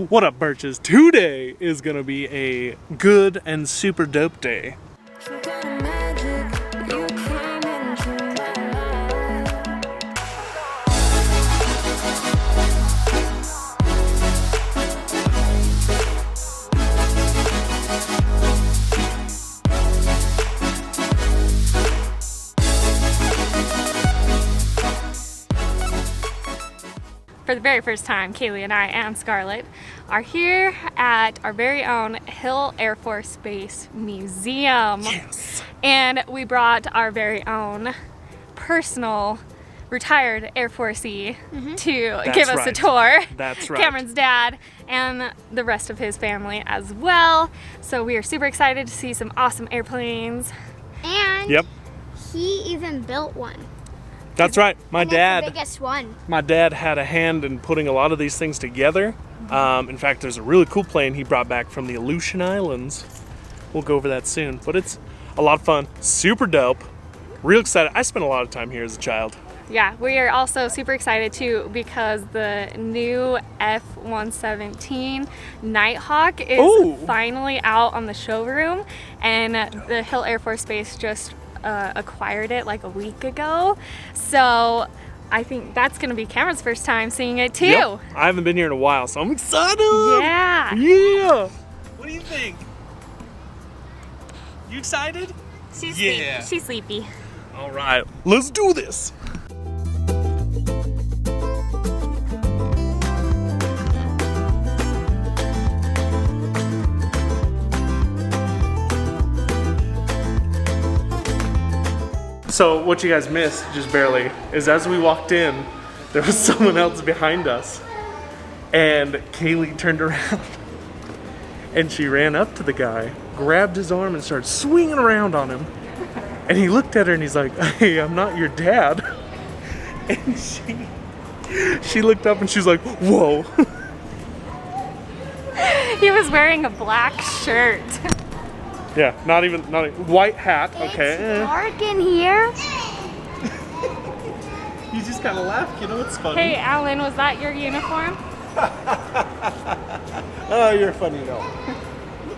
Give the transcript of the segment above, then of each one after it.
What up, Burches? Today is gonna be a good and super dope day. For the very first time, Kaylee and I and Scarlet are here at our very own Hill Aerospace Museum. Yes. And we brought our very own personal retired Air Forcey to give us a tour. That's right. Cameron's dad and the rest of his family as well. So we are super excited to see some awesome airplanes. And Yep. he even built one. That's right. My dad. The biggest one. My dad had a hand in putting a lot of these things together. In fact, there's a really cool plane he brought back from the Aleutian Islands. We'll go over that soon, but it's a lot of fun, super dope, real excited. I spent a lot of time here as a child. Yeah, we are also super excited too because the new F-117 Nighthawk is finally out on the showroom, and the Hill Air Force Base just acquired it like a week ago. So I think that's gonna be Cameron's first time seeing it too. Yep. I haven't been here in a while, so I'm excited. Yeah. Yeah. What do you think? You excited? She's Yeah. sleepy. She's sleepy. All right, let's do this. So what you guys missed, just barely, is as we walked in, there was someone else behind us. And Kaylee turned around and she ran up to the guy, grabbed his arm and started swinging around on him. And he looked at her and he's like, "Hey, I'm not your dad." And she looked up and she's like, "Whoa." He was wearing a black shirt. Yeah, not even white hat, okay. It's dark in here. You just kind of laugh, you know, it's funny. Hey, Alan, was that your uniform? Oh, you're funny, you know.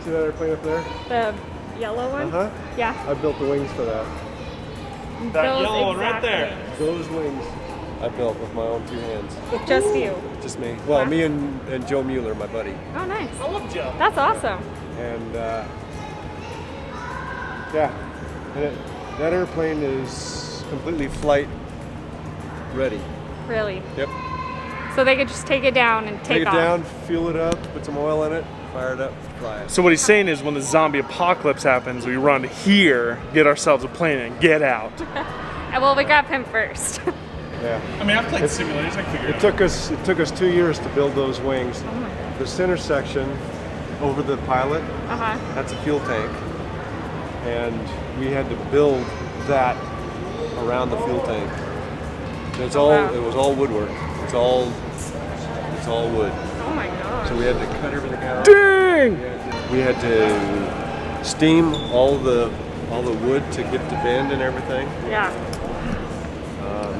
See that airplane up there? The yellow one? Uh-huh. Yeah. I built the wings for that. That Those yellow one right exact there. wings. Those wings I built with my own 2 hands. Just you. Just me. Well, Wow. me and Joe Mueller, my buddy. Oh, nice. I love Joe. That's awesome. And yeah, and that airplane is completely flight ready. Really. Yep. So they could just take it down and Take it off. down, fuel it up, put some oil in it, fire it up, fly it. So what he's saying is when the zombie apocalypse happens, we run here, get ourselves a plane, and get out. And well, we grabbed him first. Yeah. I mean, I've played simulators, I can figure It took us 2 years to build those wings. Oh my God. The center section over the pilot, Uh-huh. that's a fuel tank. And we had to build that around the fuel tank. It's all wow. it was all woodwork. It's all wood. Oh my God. So we had to cut everything out. Dang! We had to steam all the wood to get the bend and everything. Yeah.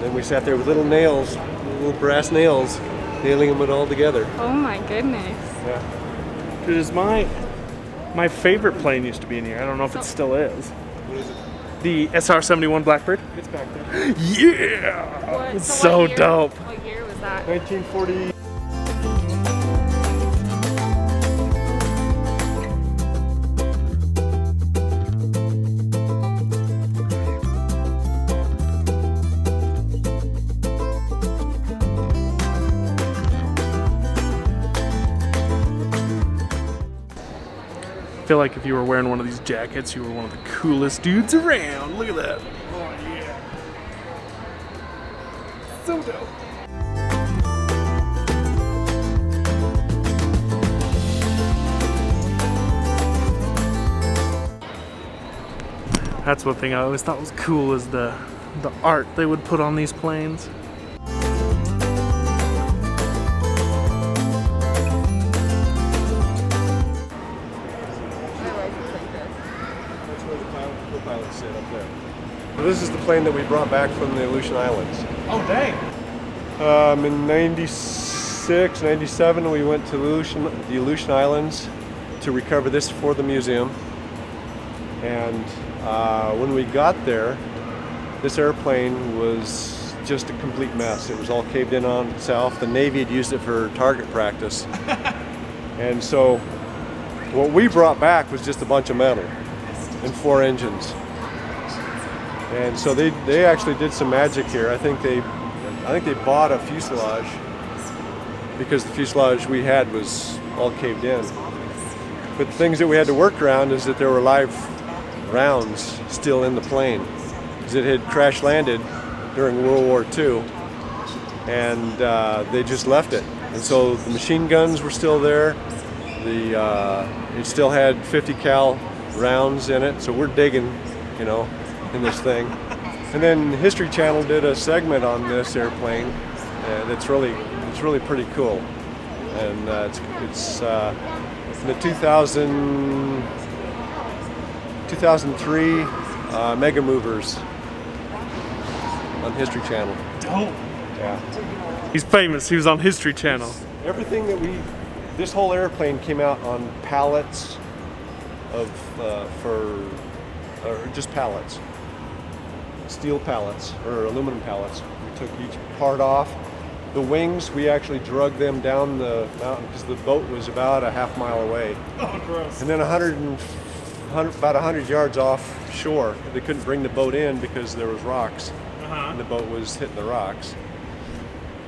Then we sat there with little nails, little brass nails, nailing them all together. Oh my goodness. Yeah. Dude, is my favorite plane used to be in here. I don't know if it still is. What is it? The SR-71 Blackbird. It's back there. Yeah! What, It's what so year? dope. What year was that? 1940. I feel like if you were wearing one of these jackets, you were one of the coolest dudes around. Look at that. Oh yeah. So dope. That's one thing I always thought was cool is the art they would put on these planes. Co-pilot sit up there. Well, this is the plane that we brought back from the Aleutian Islands. Oh dang. In 96, 96, 97, we went to the Aleutian Islands to recover this for the museum. And when we got there, this airplane was just a complete mess. It was all caved in on itself. The Navy had used it for target practice. And so what we brought back was just a bunch of metal and 4 engines. And so they actually did some magic here. I think they bought a fuselage because the fuselage we had was all caved in. But the things that we had to work around is that there were live rounds still in the plane, because it had crash landed during World War II, and they just left it. And so the machine guns were still there. It still had 50 cal rounds in it, so we're digging, you know, in this thing. And then History Channel did a segment on this airplane that's really pretty cool. And it's in the 2003 Mega Movers on History Channel. Dope. Yeah. He's famous. He was on History Channel. Everything that this whole airplane came out on pallets or just pallets, steel pallets or aluminum pallets. We took each part off. The wings, we actually drug them down the mountain because the boat was about a half mile away. Oh, gross. And then about 100 yards offshore, they couldn't bring the boat in because there was rocks, and the boat was hitting the rocks.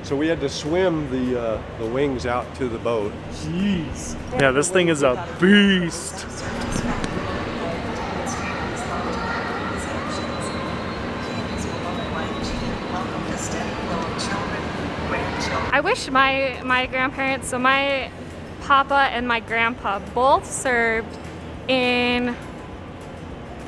So we had to swim the wings out to the boat. Jeez. Yeah, this thing is a beast. I wish my grandparents, so my papa and my grandpa both served in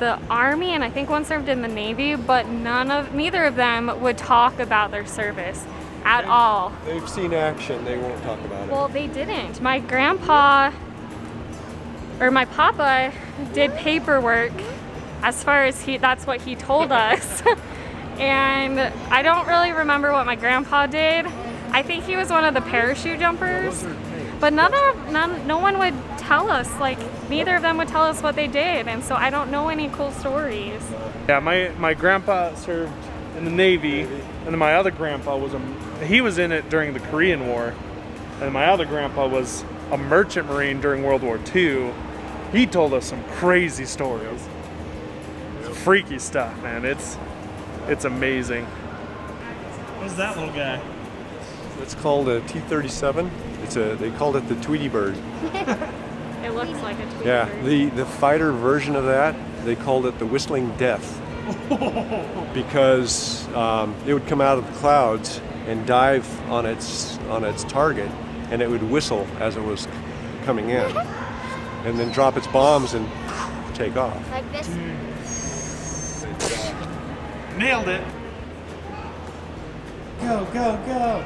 the Army, and I think one served in the Navy, but neither of them would talk about their service at all. They've seen action, they won't talk about it. Well, they didn't. My grandpa, or my papa, did paperwork as far as that's what he told us. And I don't really remember what my grandpa did. I think he was one of the parachute jumpers, but no one would tell us, like neither of them would tell us what they did, and so I don't know any cool stories. Yeah, my grandpa served in the Navy, and then my other grandpa he was in it during the Korean War, and my other grandpa was a merchant marine during World War II. He told us some crazy stories. Freaky stuff, man. It's amazing. What's that little guy? It's called a T-37. They called it the Tweety Bird. It looks like a Tweety Yeah, bird. the fighter version of that, they called it the Whistling Death, because it would come out of the clouds and dive on its target, and it would whistle as it was coming in, and then drop its bombs and take off. Like this? Nailed it. Go, go, go.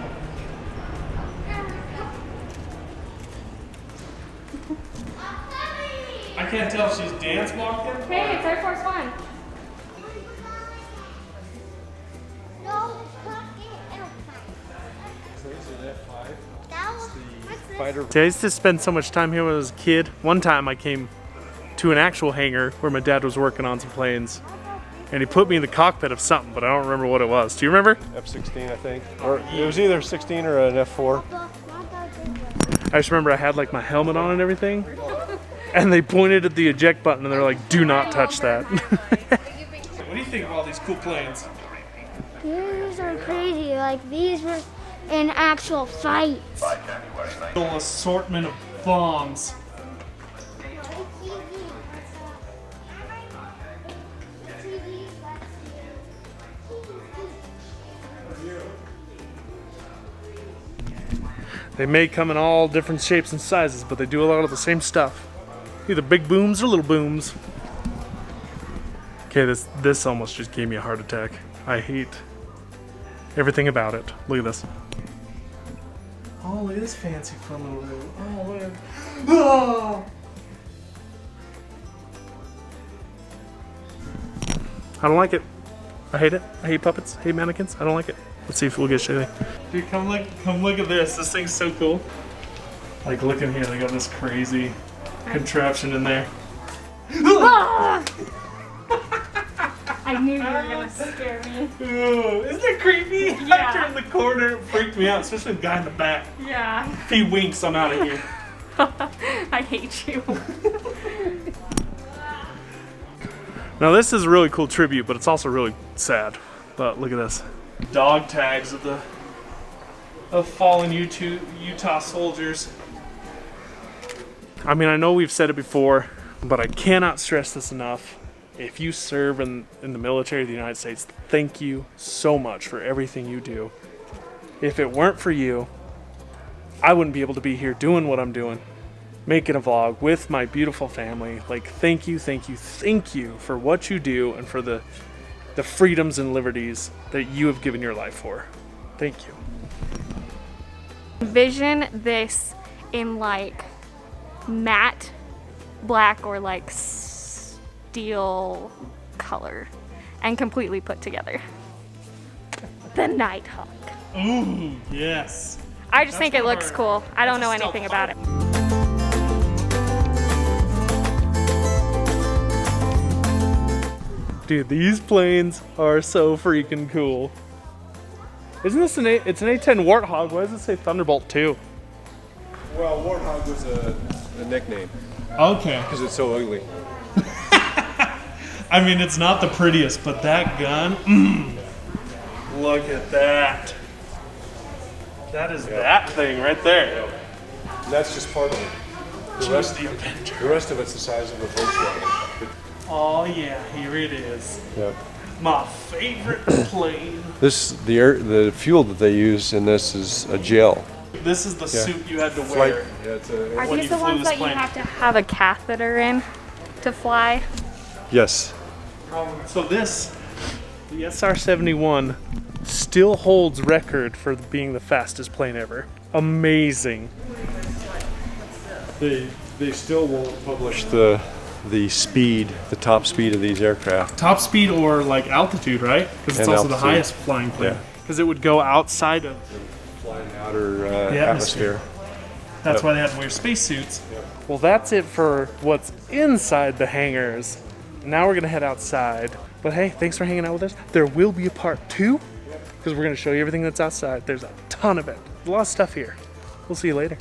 I can't tell if she's dance walking. Hey, it's Air Force One. No, fucking airplane. That was Fighter. See, I used to spend so much time here when I was a kid. One time I came to an actual hangar where my dad was working on some planes, and he put me in the cockpit of something, but I don't remember what it was. Do you remember? F-16, I think, or it was either 16 or an F-4. I just remember I had like my helmet on and everything, and they pointed at the eject button and they're like, "Do not touch that." What do you think of all these cool planes? These are crazy. Like these were in actual fights. Little assortment of bombs. They may come in all different shapes and sizes, but they do a lot of the same stuff. Either big booms or little booms. Okay, this almost just gave me a heart attack. I hate everything about it. Look at this. Oh, look at this fancy fun little room. Oh, look at it. Oh! I don't like it. I hate it. I hate puppets. I hate mannequins. I don't like it. Let's see if we'll get Shaylee. Dude, come look at this. This thing's so cool. Like, look in here. They got this crazy contraption in there. I knew you were gonna scare me. Ooh, isn't it creepy? Yeah. I turned the corner, it freaked me out, especially the guy in the back. Yeah. If he winks, I'm out of here. I hate you. Now this is a really cool tribute, but it's also really sad. But look at this. Dog tags of fallen Utah soldiers. I mean, I know we've said it before, but I cannot stress this enough. If you serve in the military of the United States, thank you so much for everything you do. If it weren't for you, I wouldn't be able to be here doing what I'm doing, making a vlog with my beautiful family. Like, thank you for what you do and for the freedoms and liberties that you have given your life for. Thank you. Envision this in like matte black or like steel color and completely put together. The Nighthawk. Ooh, yes. I just think it looks cool. I don't know anything about it. Dude, these planes are so freaking cool. Isn't this it's an A-10 Warthog? Why does it say Thunderbolt 2? Well, Warthog was a nickname Okay. because it's so ugly. I mean, it's not the prettiest, but that gun, look at that. That is that thing right there. And that's just part of it. The rest of it's the size of a Volkswagen. Oh yeah, here it is. Yeah. My favorite plane. The fuel that they use in this is a gel. This is the suit you had to wear. Yeah, it's Are when these you the flew ones this that you plane. have to have a catheter in to fly? yes. So this, the SR-71, still holds record for being the fastest plane ever. Amazing. They still won't publish the speed, the top speed of these aircraft. Top speed or like altitude, right? Because it's And also the altitude. highest flying plane. Yeah. Because it would go outside of. Flying outer atmosphere. atmosphere. That's Yep. why they had to wear spacesuits. Well, that's it for what's inside the hangars. Now we're gonna head outside. But hey, thanks for hanging out with us. There will be a part 2 because we're gonna show you everything that's outside. There's a ton of it. A lot of stuff here. We'll see you later.